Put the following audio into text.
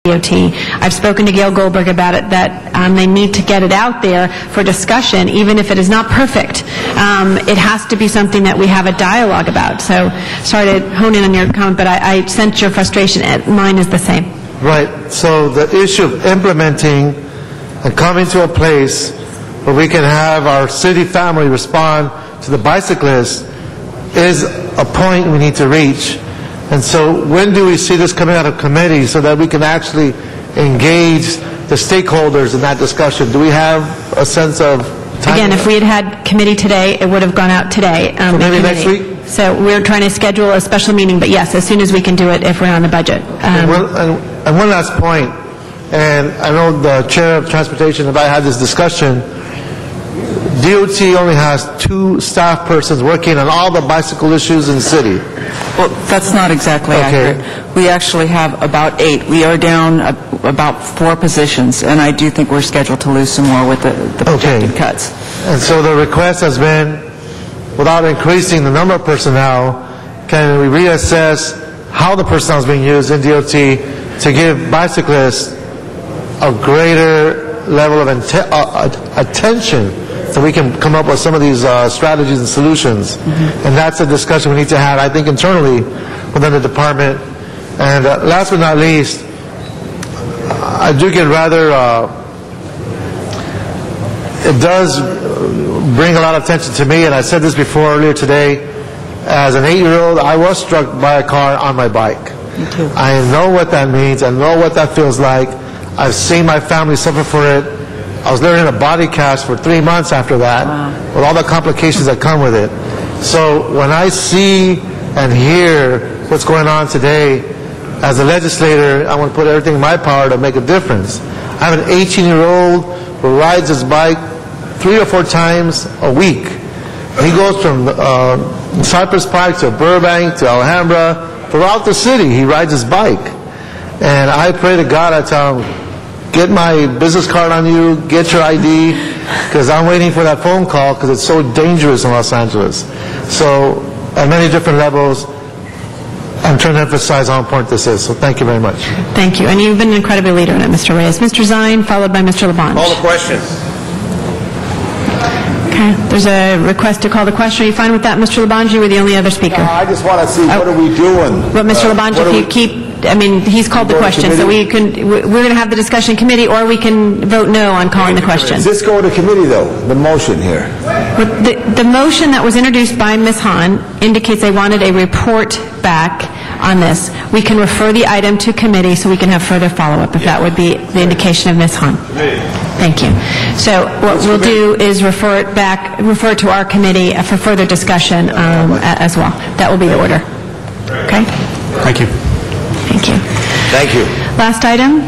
DOT. I've spoken to Gail Goldberg about it, that they need to get it out there for discussion, even if it is not perfect. It has to be something that we have a dialogue about. So, sorry to hone in on your comment, but I sense your frustration. Mine is the same. Right. So the issue of implementing and coming to a place where we can have our city family respond to the bicyclists is a point we need to reach. And so when do we see this coming out of committee so that we can actually engage the stakeholders in that discussion? Do we have a sense of time? Again, if we had had committee today, it would have gone out today. So maybe next week? So we're trying to schedule a special meeting, but yes, as soon as we can do it if we're on the budget. And one last point, and I know the Chair of Transportation, if I had this discussion, DOT only has 2 staff persons working on all the bicycle issues in the city. Well, that's not exactly accurate. We actually have about 8. We are down about 4 positions, and I do think we're scheduled to lose some more with the projected cuts. And so the request has been, without increasing the number of personnel, can we reassess how the personnel is being used in DOT to give bicyclists a greater level of attention so we can come up with some of these strategies and solutions. And that's a discussion we need to have, I think, internally within the department. And last but not least, I do get rather, it does bring a lot of attention to me, and I said this before earlier today, as an 8-year-old, I was struck by a car on my bike. Me too. I know what that means. I know what that feels like. I've seen my family suffer for it. I was living in a body cast for 3 months after that, with all the complications that come with it. So when I see and hear what's going on today, as a legislator, I want to put everything in my power to make a difference. I have an 18-year-old who rides his bike 3 or 4 times a week. He goes from Cypress Park to Burbank to Alhambra, throughout the city. He rides his bike. And I pray to God, I tell him, get my business card on you, get your ID, because I'm waiting for that phone call because it's so dangerous in Los Angeles. So at many different levels, I'm trying to emphasize how important this is. So thank you very much. Thank you. And you've been an incredible leader in it, Mr. Reyes. Mr. Zine, followed by Mr. LaBonge. Call the question. Okay. There's a request to call the question. Are you fine with that, Mr. LaBonge? You were the only other speaker. No, I just want to see what are we doing. But Mr. LaBonge, if you keep... I mean, he's called the question, so we're going to have the discussion in committee, or we can vote no on calling the question. Does this go to committee, though, the motion here? The motion that was introduced by Ms. Hahn indicates they wanted a report back on this. We can refer the item to committee so we can have further follow-up, if that would be the indication of Ms. Hahn. Thank you. So what we'll do is refer it to our committee for further discussion as well. That will be the order. Okay? Thank you. Thank you. Thank you. Last item.